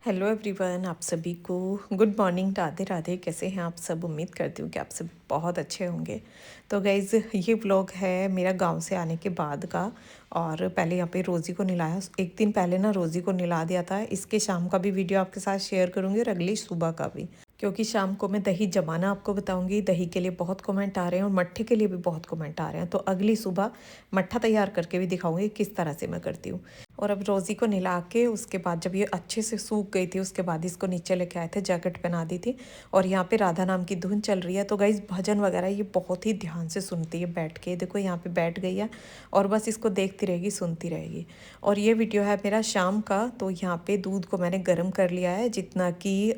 Hello everyone, आप सभी को गुड मॉर्निंग, राधे राधे। कैसे हैं आप सब? उम्मीद करती हूँ कि आप सब बहुत अच्छे होंगे। तो गाइज़, ये व्लॉग है मेरा गांव से आने के बाद का। और पहले यहाँ पे रोज़ी को नहलाया, एक दिन पहले ना रोज़ी को नहला दिया था। इसके शाम का भी वीडियो आपके साथ शेयर करूँगी और अगली सुबह का भी, क्योंकि शाम को मैं दही जमाना आपको बताऊंगी। दही के लिए बहुत कमेंट आ रहे हैं और मट्ठे के लिए भी बहुत कमेंट आ रहे हैं। तो अगली सुबह मट्ठा तैयार करके भी दिखाऊंगी किस तरह से मैं करती हूँ। और अब रोज़ी को नहला के उसके बाद जब ये अच्छे से सूख गई थी, उसके बाद इसको नीचे लेके आए थे, जैकेट पहना दी थी। और यहाँ पे राधा नाम की धुन चल रही है। तो गाइस, भजन वगैरह ये बहुत ही ध्यान से सुनती है बैठ के। देखो यहाँ पे बैठ गई है और बस इसको देखती रहेगी, सुनती रहेगी। और ये वीडियो है मेरा शाम का। तो यहाँ पे दूध को मैंने गर्म कर लिया है, जितना कि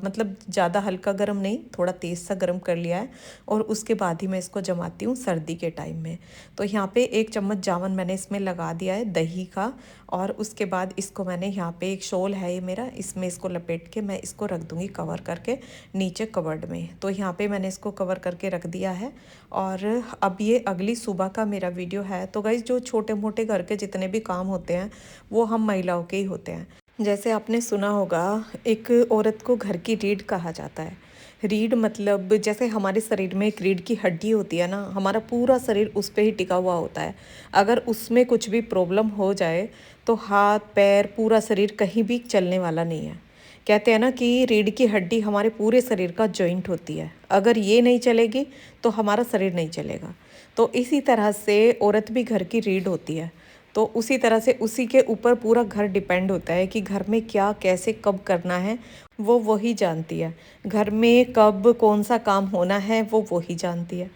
मतलब ज़्यादा हल्का गर्म नहीं, थोड़ा तेज़ सा गर्म कर लिया है। और उसके बाद ही मैं इसको जमाती हूँ सर्दी के टाइम में। तो यहाँ पे 1 चम्मच जावन मैंने इसमें लगा दिया है दही का। और उसके बाद इसको मैंने यहाँ पे एक शॉल है ये मेरा, इसमें इसको लपेट के मैं इसको रख दूँगी कवर करके नीचे कवर्ड में। तो यहाँ पे मैंने इसको कवर करके रख दिया है। और अब ये अगली सुबह का मेरा वीडियो है। तो गाइस, जो छोटे मोटे घर के जितने भी काम होते हैं वो हम महिलाओं के ही होते हैं। जैसे आपने सुना होगा, एक औरत को घर की रीढ़ कहा जाता है। रीढ़ मतलब जैसे हमारे शरीर में एक रीढ़ की हड्डी होती है ना, हमारा पूरा शरीर उस पर ही टिका हुआ होता है। अगर उसमें कुछ भी प्रॉब्लम हो जाए तो हाथ पैर पूरा शरीर कहीं भी चलने वाला नहीं है। कहते हैं ना कि रीढ़ की हड्डी हमारे पूरे शरीर का जॉइंट होती है। अगर ये नहीं चलेगी तो हमारा शरीर नहीं चलेगा। तो इसी तरह से औरत भी घर की रीढ़ होती है। तो उसी तरह से उसी के ऊपर पूरा घर डिपेंड होता है कि घर में क्या कैसे कब करना है, वो वही जानती है। घर में कब कौन सा काम होना है वो वही जानती है।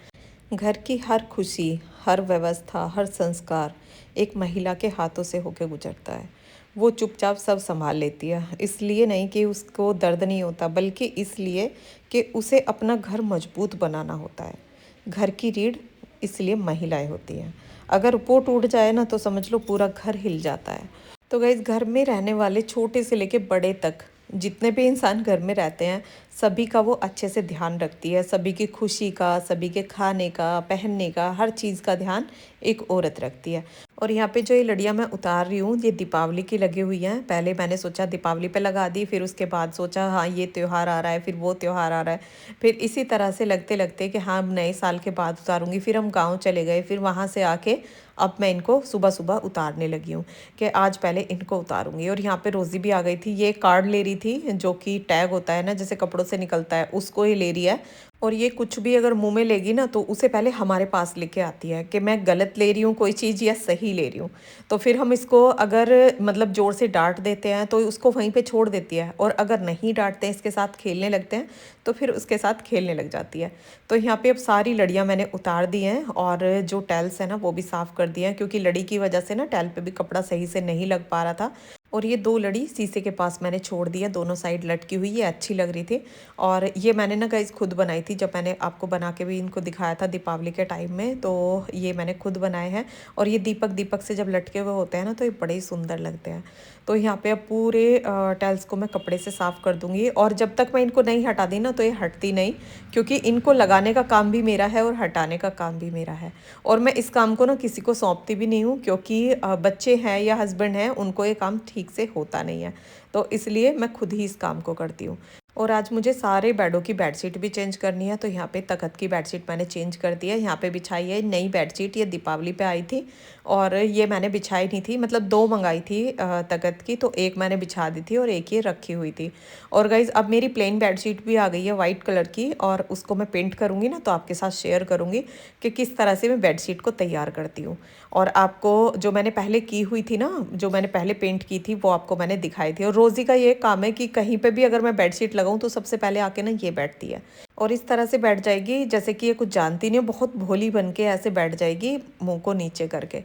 घर की हर खुशी, हर व्यवस्था, हर संस्कार एक महिला के हाथों से होके गुजरता है। वो चुपचाप सब संभाल लेती है। इसलिए नहीं कि उसको दर्द नहीं होता, बल्कि इसलिए कि उसे अपना घर मजबूत बनाना होता है। घर की रीढ़ इसलिए महिलाएं होती हैं। अगर वो टूट जाए ना तो समझ लो पूरा घर हिल जाता है। तो गाइस, घर में रहने वाले छोटे से लेके बड़े तक जितने भी इंसान घर में रहते हैं, सभी का वो अच्छे से ध्यान रखती है। सभी की खुशी का, सभी के खाने का, पहनने का, हर चीज़ का ध्यान एक औरत रखती है। और यहाँ पे जो ये लड़ियाँ मैं उतार रही हूँ, ये दीपावली की लगी हुई हैं। पहले मैंने सोचा दीपावली पे लगा दी, फिर उसके बाद सोचा हाँ ये त्यौहार आ रहा है, फिर वो त्यौहार आ रहा है। फिर इसी तरह से लगते लगते कि हाँ नए साल के बाद उतारूँगी। फिर हम गाँव चले गए, फिर वहाँ से आके अब मैं इनको सुबह सुबह उतारने लगी हूँ कि आज पहले इनको उतारूंगी। और यहाँ पे रोज़ी भी आ गई थी। ये कार्ड ले रही थी, जो कि टैग होता है ना, जैसे कपड़ों से निकलता है, उसको ही ले रही है। और ये कुछ भी अगर मुंह में लेगी ना तो उसे पहले हमारे पास लेके आती है कि मैं गलत ले रही हूँ कोई चीज़ या सही ले रही हूँ। तो फिर हम इसको अगर मतलब ज़ोर से डांट देते हैं तो उसको वहीं पे छोड़ देती है। और अगर नहीं डांटते हैं, इसके साथ खेलने लगते हैं, तो फिर उसके साथ खेलने लग जाती है। तो यहाँ पे अब सारी लड़ियाँ मैंने उतार दी हैं और जो टैल्स है ना वो भी साफ़ कर दिया है, क्योंकि लड़ी की वजह से ना टैल पे भी कपड़ा सही से नहीं लग पा रहा था। और ये 2 लड़ी शीशे के पास मैंने छोड़ दी है, दोनों साइड लटकी हुई, ये अच्छी लग रही थी। और ये मैंने ना गाइस खुद बनाई थी। जब मैंने आपको बना के भी इनको दिखाया था दीपावली के टाइम में, तो ये मैंने खुद बनाए हैं। और ये दीपक दीपक से जब लटके हुए होते हैं ना तो ये बड़े ही सुंदर लगते हैं। तो यहाँ पे अब पूरे टाइल्स को मैं कपड़े से साफ़ कर दूँगी। और जब तक मैं इनको नहीं हटा दी ना तो ये हटती नहीं, क्योंकि इनको लगाने का काम भी मेरा है और हटाने का काम भी मेरा है। और मैं इस काम को ना किसी को सौंपती भी नहीं हूँ, क्योंकि बच्चे हैं या हस्बैंड हैं, उनको ये काम ठीक से होता नहीं है। तो इसलिए मैं खुद ही इस काम को करती हूँ। और आज मुझे सारे बेडों की बेडशीट भी चेंज करनी है। तो यहाँ पे तख्त की बेडशीट मैंने चेंज कर दी है। यहाँ पे बिछाई है नई बेडशीट, ये दीपावली पे आई थी और ये मैंने बिछाई नहीं थी, मतलब 2 मंगाई थी तख्त की। तो एक मैंने बिछा दी थी और एक ये रखी हुई थी। और गाइज, अब मेरी प्लेन बेडशीट भी आ गई है वाइट कलर की, और उसको मैं पेंट करूँगी ना तो आपके साथ शेयर करूँगी कि किस तरह से मैं बेडशीट को तैयार करती हूँ। और आपको जो मैंने पहले की हुई थी ना, जो मैंने पहले पेंट की थी, वो आपको मैंने दिखाई थी। और रोज़ी का ये काम है कि कहीं पे भी अगर मैं बेडशीट लगाऊं तो सबसे पहले आके ना ये बैठती है और इस तरह से बैठ जाएगी जैसे कि ये कुछ जानती नहीं हो, बहुत भोली बन के ऐसे बैठ जाएगी मुंह को नीचे करके।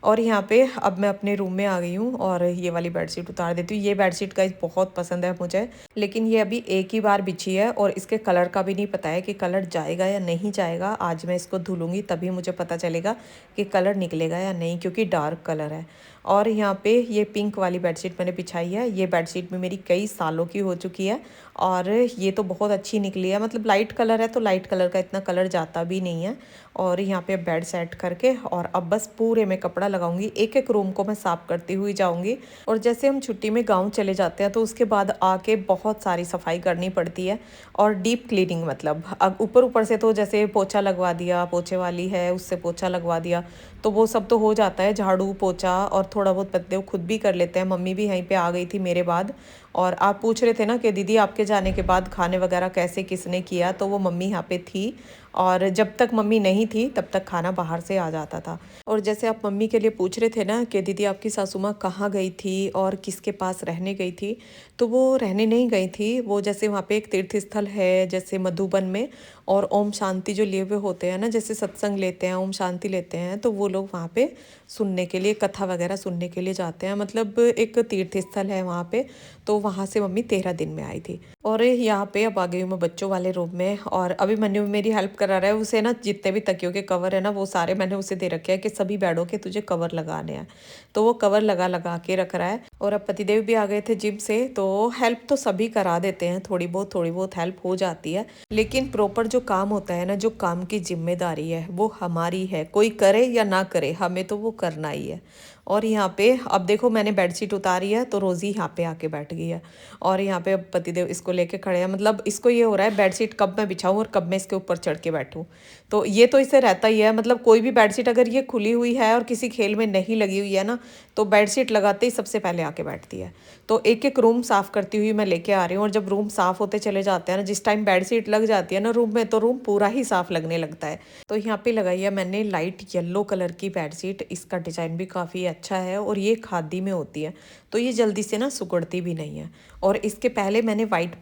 और यहाँ पे अब मैं अपने रूम में आ गई हूँ और ये वाली बेडशीट उतार देती हूँ। ये बेडशीट गाइस बहुत पसंद है मुझे, लेकिन ये अभी एक ही बार बिछी है और इसके कलर का भी नहीं पता है कि कलर जाएगा या नहीं जाएगा। आज मैं इसको धुलूंगी तभी मुझे पता चलेगा कि कलर निकलेगा या नहीं, क्योंकि डार्क कलर है। और यहाँ पे ये पिंक वाली बेडशीट मैंने बिछाई है। ये बेडशीट भी मेरी कई सालों की हो चुकी है और ये तो बहुत अच्छी निकली है। मतलब लाइट कलर है तो लाइट कलर का इतना कलर जाता भी नहीं है। और यहाँ पे बेड सेट करके और अब बस पूरे में कपड़ा लगाऊंगी। एक एक रूम को मैं साफ़ करती हुई जाऊंगी। और जैसे हम छुट्टी में गांव चले जाते हैं तो उसके बाद आके बहुत सारी सफाई करनी पड़ती है और डीप क्लीनिंग, मतलब अब ऊपर ऊपर से तो जैसे पोछा लगवा दिया, पोछे वाली है उससे पोछा लगवा दिया, तो वो सब तो हो जाता है, झाड़ू पोछा और थोड़ा बहुत पत्ते खुद भी कर लेते हैं। मम्मी भी यहीं पे आ गई थी मेरे बाद। और आप पूछ रहे थे ना कि दीदी आपके जाने के बाद खाने वगैरह कैसे किसने किया, तो वो मम्मी यहाँ पे थी और जब तक मम्मी नहीं थी तब तक खाना बाहर से आ जाता था। और जैसे आप मम्मी के लिए पूछ रहे थे ना कि दीदी आपकी सासू माँ कहाँ गई थी और किसके पास रहने गई थी, तो वो रहने नहीं गई थी। वो जैसे वहाँ पे एक तीर्थ स्थल है जैसे मधुबन में, और ओम शांति जो लिए हुए होते हैं ना, जैसे सत्संग लेते हैं, ओम शांति लेते हैं, तो वो लोग वहाँ पे सुनने के लिए, कथा वगैरह सुनने के लिए जाते हैं। मतलब एक तीर्थ स्थल है वहाँ पे। तो वहाँ से मम्मी 13 दिन में आई थी। और यहाँ पे अब आ गई हूँ मैं बच्चों वाले रूम में। और अभी मन्नू मेरी हेल्प करा रहा है। उसे ना जितने भी तकियों के कवर है ना वो सारे मैंने उसे दे रखे हैं कि सभी बेडों के तुझे कवर लगाने हैं। तो वो कवर लगा लगा के रख रहा है। और अब पतिदेव भी आ गए थे जिम से, तो हेल्प तो सभी करा देते हैं, थोड़ी बहुत हेल्प हो जाती है। लेकिन प्रॉपर जो काम होता है ना, जो काम की जिम्मेदारी है वो हमारी है, कोई करे या ना करे हमें तो वो करना ही है। और यहाँ पे अब देखो मैंने बेडशीट उतारी है तो रोज़ी यहाँ पे आके बैठ गई है। और यहाँ पे अब पतिदेव इसको लेके खड़े हैं। मतलब इसको ये हो रहा है बेडशीट कब मैं बिछाऊं और कब मैं इसके ऊपर चढ़ के बैठूं। तो ये तो इसे रहता ही है। मतलब कोई भी बेडशीट अगर ये खुली हुई है और किसी खेल में नहीं लगी हुई है ना, तो बेडशीट लगाते ही सबसे पहले आके बैठती है। तो एक एक रूम साफ़ करती हुई मैं लेके आ रही हूँ। और जब रूम साफ़ होते चले जाते हैं ना, जिस टाइम बेडशीट लग जाती है ना रूम में, तो रूम पूरा ही साफ़ लगने लगता है। तो यहाँ पे लगाई है मैंने लाइट येलो कलर की बेडशीट। इसका डिज़ाइन भी काफ़ी अच्छा है और ये खादी में होती है, तो ये जल्दी से ना सिकुड़ती भी नहीं है। और इसके पहले मैंने वाइट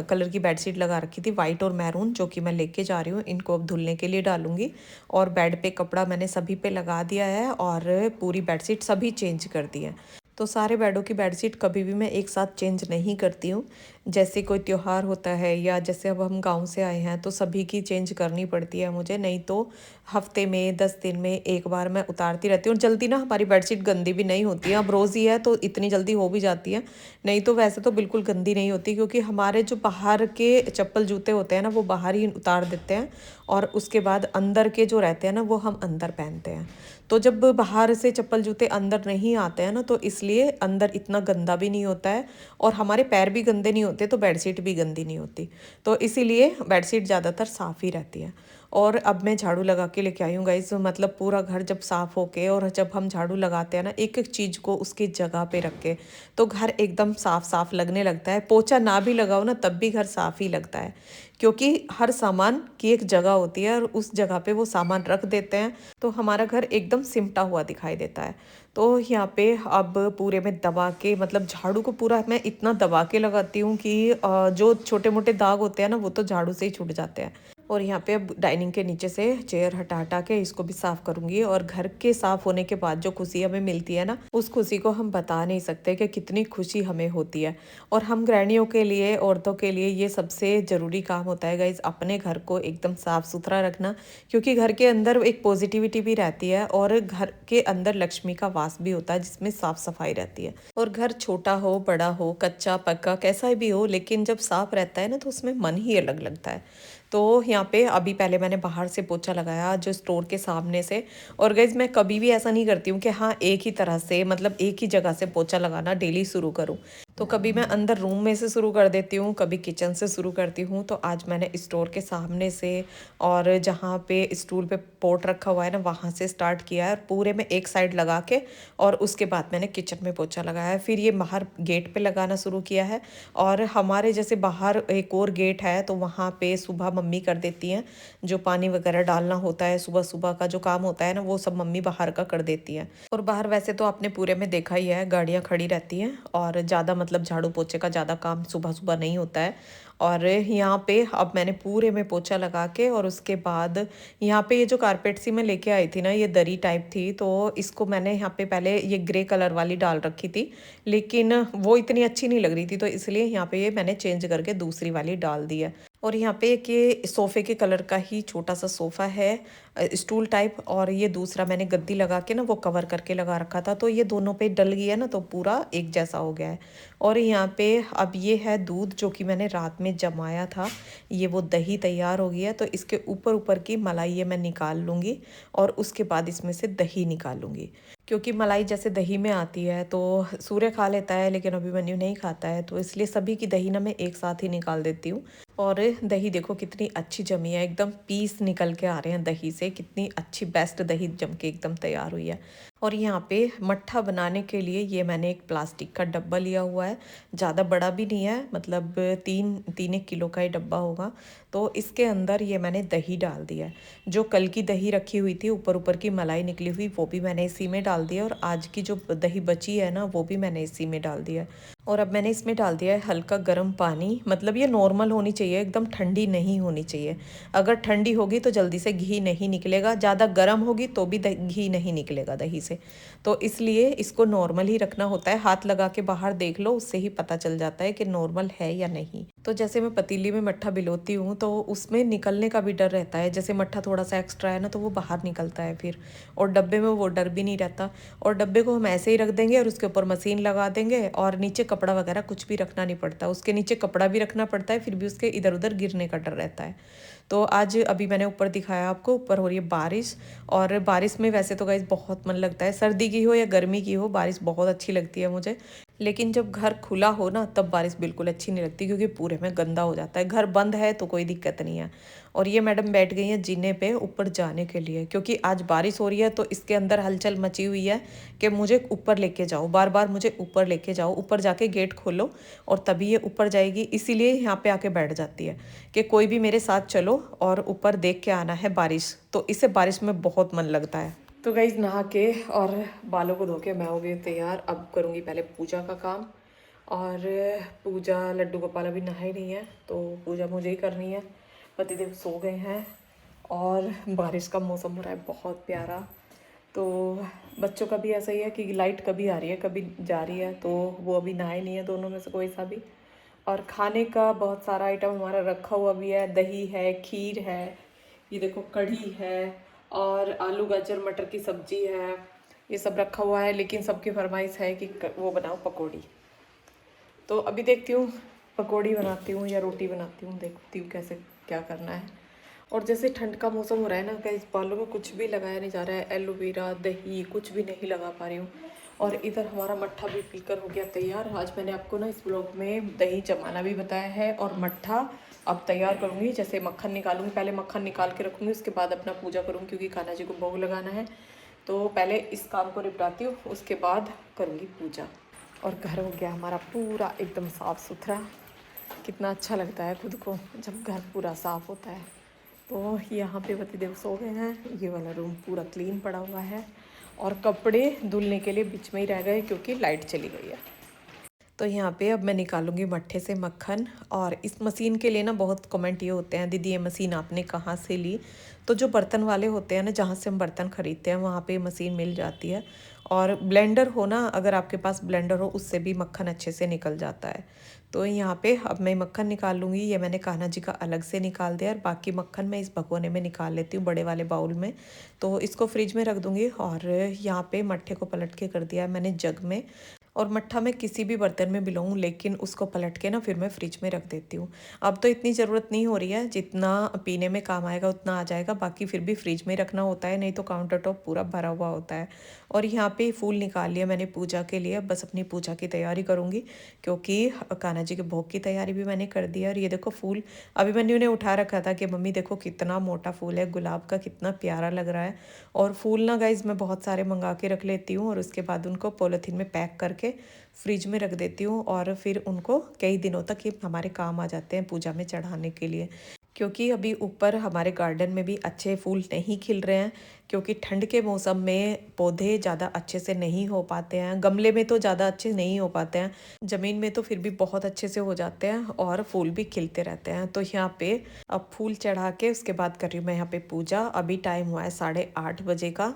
कलर की बेडशीट लगा रखी थी, वाइट और मैरून, जो कि मैं लेके जा रही हूँ। इनको अब धुलने के लिए डालूंगी। और बेड पे कपड़ा मैंने सभी पे लगा दिया है और पूरी बेडशीट सभी चेंज कर दी है। तो सारे बेडों की बेडशीट कभी भी मैं एक साथ चेंज नहीं करती हूँ। जैसे कोई त्योहार होता है या जैसे अब हम गांव से आए हैं तो सभी की चेंज करनी पड़ती है मुझे, नहीं तो हफ्ते में 10 दिन में एक बार मैं उतारती रहती हूँ। जल्दी ना हमारी बेडशीट गंदी भी नहीं होती है, अब रोज़ ही है तो इतनी जल्दी हो भी जाती है। नहीं तो वैसे तो बिल्कुल गंदी नहीं होती, क्योंकि हमारे जो बाहर के चप्पल जूते होते हैं ना वो बाहर ही उतार देते हैं और उसके बाद अंदर के जो रहते हैं ना वो हम अंदर पहनते हैं। तो जब बाहर से चप्पल जूते अंदर नहीं आते हैं ना, तो इसलिए अंदर इतना गंदा भी नहीं होता है और हमारे पैर भी गंदे नहीं होते, तो बेडशीट भी गंदी नहीं होती। तो इसीलिए बेडशीट ज़्यादातर साफ़ ही रहती है। और अब मैं झाड़ू लगा के लेके आई हूँ गाइस। मतलब पूरा घर जब साफ़ होके, और जब हम झाड़ू लगाते हैं ना एक एक चीज़ को उसकी जगह पे रख के, तो घर एकदम साफ साफ लगने लगता है। पोछा ना भी लगाओ ना तब भी घर साफ ही लगता है, क्योंकि हर सामान की एक जगह होती है और उस जगह पे वो सामान रख देते हैं, तो हमारा घर एकदम सिमटा हुआ दिखाई देता है। तो यहाँ पे अब पूरे में दबा के, मतलब झाड़ू को पूरा मैं इतना दबा के लगाती हूँ कि जो छोटे मोटे दाग होते हैं ना वो तो झाड़ू से ही छूट जाते हैं। और यहाँ पे अब डाइनिंग के नीचे से चेयर हटा हटा के इसको भी साफ करूंगी। और घर के साफ होने के बाद जो खुशी हमें मिलती है ना, उस खुशी को हम बता नहीं सकते कि कितनी खुशी हमें होती है। और हम गृहिणियों के लिए, औरतों के लिए ये सबसे ज़रूरी काम होता है गाइज, अपने घर को एकदम साफ सुथरा रखना। क्योंकि घर के अंदर एक पॉजिटिविटी भी रहती है और घर के अंदर लक्ष्मी का वास भी होता है जिसमें साफ सफाई रहती है। और घर छोटा हो बड़ा हो, कच्चा पक्का कैसा भी हो, लेकिन जब साफ रहता है ना तो उसमें मन ही अलग लगता है। तो यहाँ पे अभी पहले मैंने बाहर से पोछा लगाया जो स्टोर के सामने से। और गाइज मैं कभी भी ऐसा नहीं करती हूँ कि हाँ एक ही तरह से, मतलब एक ही जगह से पोछा लगाना डेली शुरू करूँ। तो कभी मैं अंदर रूम में से शुरू कर देती हूँ, कभी किचन से शुरू करती हूँ। तो आज मैंने स्टोर के सामने से और जहाँ पे स्टूल पे पोट रखा हुआ है ना वहाँ से स्टार्ट किया है, और पूरे में एक साइड लगा के, और उसके बाद मैंने किचन में पोछा लगाया है। फिर ये बाहर गेट पे लगाना शुरू किया है। और हमारे जैसे बाहर एक और गेट है तो वहाँ पे सुबह मम्मी कर देती हैं, जो पानी वगैरह डालना होता है, सुबह सुबह का जो काम होता है ना वो सब मम्मी बाहर का कर देती हैं। और बाहर वैसे तो आपने पूरे में देखा ही है गाड़ियाँ खड़ी रहती हैं और ज़्यादा, मतलब झाड़ू पोछे का ज़्यादा काम सुबह सुबह नहीं होता है। और यहाँ पे अब मैंने पूरे में पोछा लगा के, और उसके बाद यहाँ पे ये जो कारपेट सी मैं लेके आई थी ना, ये दरी टाइप थी, तो इसको मैंने यहाँ पे पहले ये ग्रे कलर वाली डाल रखी थी, लेकिन वो इतनी अच्छी नहीं लग रही थी, तो इसलिए यहाँ पे ये मैंने चेंज करके दूसरी वाली डाल दी है। और यहाँ पे एक ये सोफ़े के कलर का ही छोटा सा सोफ़ा है, स्टूल टाइप, और ये दूसरा मैंने गद्दी लगा के ना वो कवर करके लगा रखा था, तो ये दोनों पे डल गया ना तो पूरा एक जैसा हो गया है। और यहाँ पे अब ये है दूध जो कि मैंने रात में जमाया था, ये वो दही तैयार हो गया है। तो इसके ऊपर ऊपर की मलाई ये मैं निकाल लूँगी और उसके बाद इसमें से दही निकालूंगी, क्योंकि मलाई जैसे दही में आती है तो सूर्य खा लेता है लेकिन अभिमन्यु नहीं खाता है, तो इसलिए सभी की दही ना मैं एक साथ ही निकाल देती हूँ। और दही देखो कितनी अच्छी जमी है, एकदम पीस निकल के आ रहे हैं दही से, कितनी अच्छी बेस्ट दही जम के एकदम तैयार हुई है। और यहाँ पे मट्ठा बनाने के लिए ये मैंने एक प्लास्टिक का डब्बा लिया हुआ है, ज़्यादा बड़ा भी नहीं है, मतलब 3-3 किलो का ही डब्बा होगा। तो इसके अंदर ये मैंने दही डाल दिया है, जो कल की दही रखी हुई थी ऊपर ऊपर की मलाई निकली हुई वो भी मैंने इसी में डाल दिया, और आज की जो दही बची है ना वो भी मैंने इसी में डाल दिया है। और अब मैंने इसमें डाल दिया है हल्का गर्म पानी, मतलब ये नॉर्मल होनी चाहिए, एकदम ठंडी नहीं होनी चाहिए। अगर ठंडी होगी तो जल्दी से घी नहीं निकलेगा, ज़्यादा गर्म होगी तो भी घी नहीं निकलेगा दही से। तो इसलिए इसको नॉर्मल ही रखना होता है, हाथ लगा के बाहर देख लो, उससे ही पता चल जाता है कि नॉर्मल है या नहीं। तो जैसे मैं पतीली में मट्ठा भिगोती हूँ तो उसमें निकलने का भी डर रहता है, जैसे मट्ठा थोड़ा सा एक्स्ट्रा है ना तो वो बाहर निकलता है फिर, और डब्बे में वो डर भी नहीं रहता। और डब्बे को हम ऐसे ही रख देंगे और उसके ऊपर मशीन लगा देंगे, और नीचे कपड़ा वगैरह कुछ भी रखना नहीं पड़ता, उसके नीचे कपड़ा भी रखना पड़ता है फिर भी उसके इधर उधर गिरने का डर रहता है। तो आज अभी मैंने ऊपर दिखाया आपको, ऊपर हो रही है बारिश, और बारिश में वैसे तो गाइस बहुत मन लगता है, सर्दी की हो या गर्मी की हो बारिश बहुत अच्छी लगती है मुझे। लेकिन जब घर खुला हो ना तब बारिश बिल्कुल अच्छी नहीं लगती, क्योंकि पूरे में गंदा हो जाता है। घर बंद है तो कोई दिक्कत नहीं है। और ये मैडम बैठ गई हैं जीने पे ऊपर जाने के लिए, क्योंकि आज बारिश हो रही है तो इसके अंदर हलचल मची हुई है कि मुझे ऊपर लेके जाओ, बार बार मुझे ऊपर लेके जाओ, ऊपर जाके गेट खोलो और तभी ये ऊपर जाएगी। इसीलिए यहाँ पे आके बैठ जाती है कि कोई भी मेरे साथ चलो और ऊपर देख के आना है बारिश, तो इससे बारिश में बहुत मन लगता है। तो गाइज नहा के और बालों को धो के मैं हो गई तैयार। अब करूँगी पहले पूजा का काम, और पूजा लड्डू गोपाल अभी नहाए नहीं है तो पूजा मुझे ही करनी है। पतिदेव सो गए हैं और बारिश का मौसम हो रहा है बहुत प्यारा। तो बच्चों का भी ऐसा ही है कि लाइट कभी आ रही है कभी जा रही है, तो वो अभी नहाए नहीं है दोनों में से कोई सा भी। और खाने का बहुत सारा आइटम हमारा रखा हुआ भी है, दही है, खीर है, ये देखो कढ़ी है, और आलू गाजर मटर की सब्जी है, ये सब रखा हुआ है। लेकिन सबकी फरमाइश है कि वो बनाओ पकौड़ी, तो अभी देखती हूँ पकौड़ी बनाती हूँ या रोटी बनाती हूँ, देखती हूँ कैसे क्या करना है। और जैसे ठंड का मौसम हो रहा है ना, कहीं बालों में कुछ भी लगाया नहीं जा रहा है, एलोवेरा दही कुछ भी नहीं लगा पा रही हूँ। और इधर हमारा मट्ठा भी पीकर हो गया तैयार। आज मैंने आपको ना इस ब्लॉग में दही जमाना भी बताया है, और मट्ठा अब तैयार करूँगी। जैसे मक्खन निकालूंगी, पहले मक्खन निकाल के रखूँगी, उसके बाद अपना पूजा करूँगी क्योंकि कान्हा जी को भोग लगाना है। तो पहले इस काम को निपटाती हूँ, उसके बाद करूँगी पूजा। और घर हो गया हमारा पूरा एकदम साफ़ सुथरा, कितना अच्छा लगता है खुद को जब घर पूरा साफ़ होता है। तो यहाँ पे पतिदेव सो गए हैं, ये वाला रूम पूरा क्लीन पड़ा हुआ है, और कपड़े धुलने के लिए बीच में ही रह गए क्योंकि लाइट चली गई है। तो यहाँ पे अब मैं निकालूंगी मट्ठे से मक्खन। और इस मशीन के लिए ना बहुत कमेंट ये होते हैं, दीदी ये मशीन आपने कहाँ से ली? तो जो बर्तन वाले होते हैं ना, जहाँ से हम बर्तन ख़रीदते हैं वहाँ पे मशीन मिल जाती है। और ब्लेंडर हो ना, अगर आपके पास ब्लेंडर हो उससे भी मक्खन अच्छे से निकल जाता है। तो यहाँ पे अब मैं मक्खन निकाल लूँगी। ये मैंने कान्हा जी का अलग से निकाल दिया, और बाकी मक्खन मैं इस भगोने में निकाल लेती हूँ, बड़े वाले बाउल में। तो इसको फ्रिज में रख दूँगी। और यहाँ पे मट्ठे को पलट के कर दिया है मैंने जग में। और मट्ठा मैं किसी भी बर्तन में भिलाऊँ, लेकिन उसको पलट के ना फिर मैं फ्रिज में रख देती हूँ। अब तो इतनी ज़रूरत नहीं हो रही है, जितना पीने में काम आएगा उतना आ जाएगा, बाकी फिर भी फ्रिज में रखना होता है, नहीं तो काउंटर टॉप पूरा भरा हुआ होता है। और यहाँ पे फूल निकाल लिया मैंने पूजा के लिए, बस अपनी पूजा की तैयारी करूँगी, क्योंकि कान्हा जी के भोग की तैयारी भी मैंने कर दी है। और ये देखो फूल अभिमन्यु ने उठा रखा था कि मम्मी देखो कितना मोटा फूल है गुलाब का, कितना प्यारा लग रहा है। और फूल ना गाइज मैं बहुत सारे मंगा के रख लेती हूँ, और उसके बाद उनको पॉलीथीन में पैक करके फ्रिज में रख देती हूँ, और फिर उनको कई दिनों तक ये हमारे काम आ जाते हैं पूजा में चढ़ाने के लिए। क्योंकि अभी ऊपर हमारे गार्डन में भी अच्छे फूल नहीं खिल रहे हैं, क्योंकि ठंड के मौसम में पौधे ज़्यादा अच्छे से नहीं हो पाते हैं। गमले में तो ज़्यादा अच्छे नहीं हो पाते हैं, ज़मीन में तो फिर भी बहुत अच्छे से हो जाते हैं, और फूल भी खिलते रहते हैं। तो यहाँ पे अब फूल चढ़ा के उसके बाद कर रही हूँ मैं यहाँ पे पूजा। अभी टाइम हुआ है 8:30 बजे का।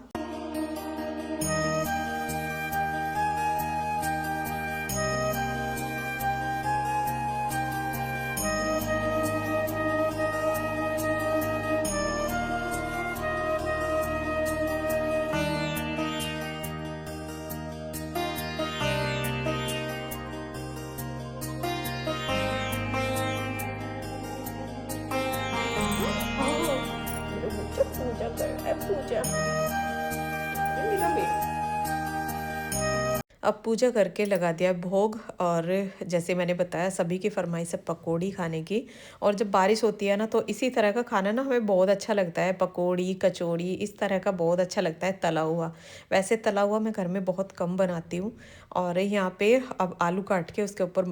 अब पूजा करके लगा दिया भोग। और जैसे मैंने बताया सभी की फरमाइश है पकौड़ी खाने की। और जब बारिश होती है ना तो इसी तरह का खाना ना हमें बहुत अच्छा लगता है, पकौड़ी कचौड़ी इस तरह का बहुत अच्छा लगता है तला हुआ। वैसे तला हुआ मैं घर में बहुत कम बनाती हूँ। और यहाँ पे अब आलू काट के उसके ऊपर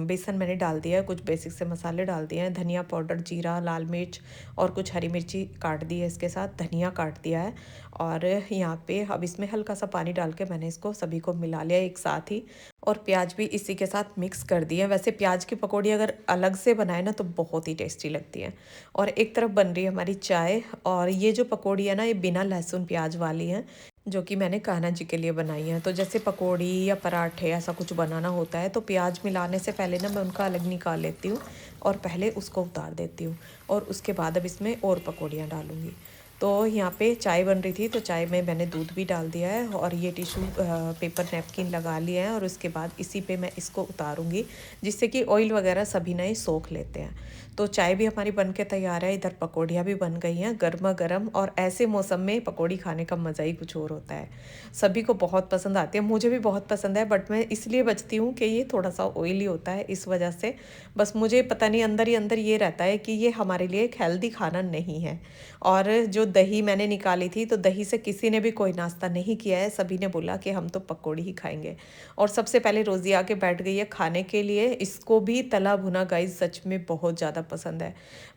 बेसन मैंने डाल दिया है, कुछ बेसिक से मसाले डाल दिए हैं, धनिया पाउडर, जीरा, लाल मिर्च और कुछ हरी मिर्ची काट दी है, इसके साथ धनिया काट दिया है। और यहाँ पे अब इसमें हल्का सा पानी डाल के मैंने इसको सभी को मिला लिया एक साथ ही। और प्याज भी इसी के साथ मिक्स कर दिए। वैसे प्याज की पकौड़ी अगर अलग से बनाए ना तो बहुत ही टेस्टी लगती है। और एक तरफ बन रही है हमारी चाय। और ये जो पकौड़ी है ना ये बिना लहसुन प्याज वाली है, जो कि मैंने कान्हा जी के लिए बनाई है। तो जैसे पकौड़ी या पराठे ऐसा कुछ बनाना होता है तो प्याज मिलाने से पहले ना मैं उनका अलग निकाल लेती हूँ और पहले उसको उतार देती हूँ। और उसके बाद अब इसमें और पकौड़ियाँ डालूँगी। तो यहाँ पे चाय बन रही थी तो चाय में मैंने दूध भी डाल दिया है और ये टिश्यू पेपर नैपकिन लगा लिया है। और उसके बाद इसी पे मैं इसको उतारूँगी, जिससे कि ऑयल वगैरह सभी ना सोख लेते हैं। तो चाय भी हमारी बन के तैयार है, इधर पकौड़ियाँ भी बन गई हैं गर्मा गर्म। और ऐसे मौसम में पकौड़ी खाने का मज़ा ही कुछ और होता है। सभी को बहुत पसंद आती है, मुझे भी बहुत पसंद है, बट मैं इसलिए बचती हूँ कि ये थोड़ा सा ऑयली होता है इस वजह से। बस मुझे पता नहीं अंदर ही अंदर ये रहता है कि ये हमारे लिए एक हेल्दी खाना नहीं है। और जो दही मैंने निकाली थी तो दही से किसी ने भी कोई नाश्ता नहीं किया है, सभी ने बोला कि हम तो पकौड़ी ही खाएंगे। और सबसे पहले रोज़ी आके बैठ गई है खाने के लिए। इसको भी तला भुना गाइस सच में बहुत ज़्यादा पसंद है।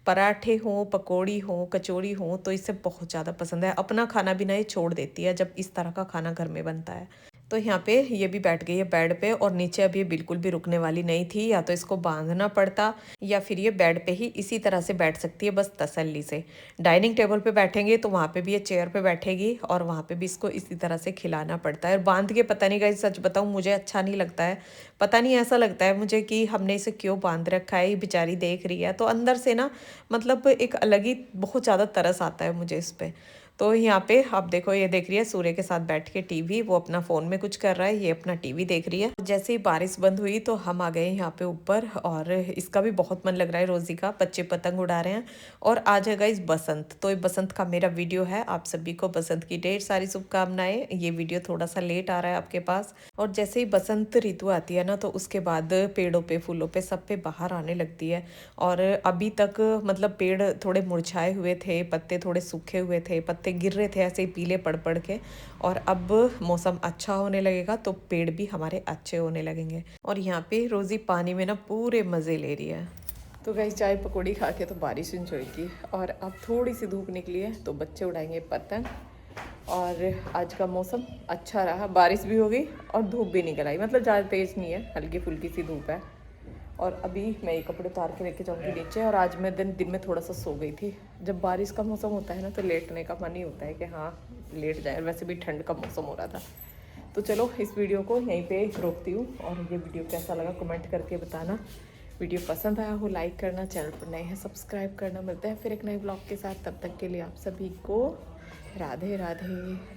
पराठे हों, पकौड़ी हों, कचौड़ी हों तो इसे बहुत ज़्यादा पसंद है। अपना खाना भी ना ये छोड़ देती है जब इस तरह का खाना घर में बनता है। तो यहाँ पे ये भी बैठ गई है बेड पे। और नीचे अब ये बिल्कुल भी रुकने वाली नहीं थी, या तो इसको बांधना पड़ता या फिर ये बेड पे ही इसी तरह से बैठ सकती है बस तसल्ली से। डाइनिंग टेबल पे बैठेंगे तो वहाँ पे भी ये चेयर पे बैठेगी और वहाँ पे भी इसको इसी तरह से खिलाना पड़ता है। और बांध के पता नहीं गाइस सच बताऊँ मुझे अच्छा नहीं लगता है। पता नहीं ऐसा लगता है मुझे कि हमने इसे क्यों बांध रखा है, ये बेचारी देख रही है तो अंदर से ना मतलब एक अलग ही बहुत ज़्यादा तरस आता है मुझे इस पर। तो यहाँ पे आप देखो ये देख रही है सूर्य के साथ बैठ के टीवी, वो अपना फ़ोन में कुछ कर रहा है, ये अपना टीवी देख रही है। जैसे ही बारिश बंद हुई तो हम आ गए यहाँ पे ऊपर। और इसका भी बहुत मन लग रहा है रोज़ी का, बच्चे पतंग उड़ा रहे हैं। और आज है गाइस बसंत, तो ये बसंत का मेरा वीडियो है। आप सभी को बसंत की ढेर सारी शुभकामनाएं। ये वीडियो थोड़ा सा लेट आ रहा है आपके पास। और जैसे ही बसंत ऋतु आती है ना तो उसके बाद पेड़ों पे, फूलों पे, सब पे बाहर आने लगती है। और अभी तक मतलब पेड़ थोड़े मुरझाए हुए थे, पत्ते थोड़े सूखे हुए थे, पत्ते गिर रहे थे ऐसे ही पीले पड़ पड़ के। और अब मौसम अच्छा होने लगेगा तो पेड़ भी हमारे अच्छे होने लगेंगे। और यहाँ पे रोज़ी पानी में ना पूरे मज़े ले रही है। तो गाइस चाय पकौड़ी खा के तो बारिश इंजॉय की। और अब थोड़ी सी धूप निकली है तो बच्चे उड़ाएंगे पतंग। और आज का मौसम अच्छा रहा, बारिश भी हो गई और धूप भी निकल आई, मतलब ज़्यादा तेज़ नहीं है, हल्की फुल्की सी धूप है। और अभी मैं ये कपड़े उतार के लेके जाऊँगी नीचे। और आज मैं दिन में थोड़ा सा सो गई थी। जब बारिश का मौसम होता है ना तो लेटने का मन ही होता है कि हाँ लेट जाए, वैसे भी ठंड का मौसम हो रहा था। तो चलो इस वीडियो को यहीं पे रोकती हूँ। और ये वीडियो कैसा लगा कमेंट करके बताना। वीडियो पसंद आया हो लाइक करना, चैनल पर नए हैं सब्सक्राइब करना। मिलते हैं फिर एक नए ब्लॉग के साथ, तब तक के लिए आप सभी को राधे राधे।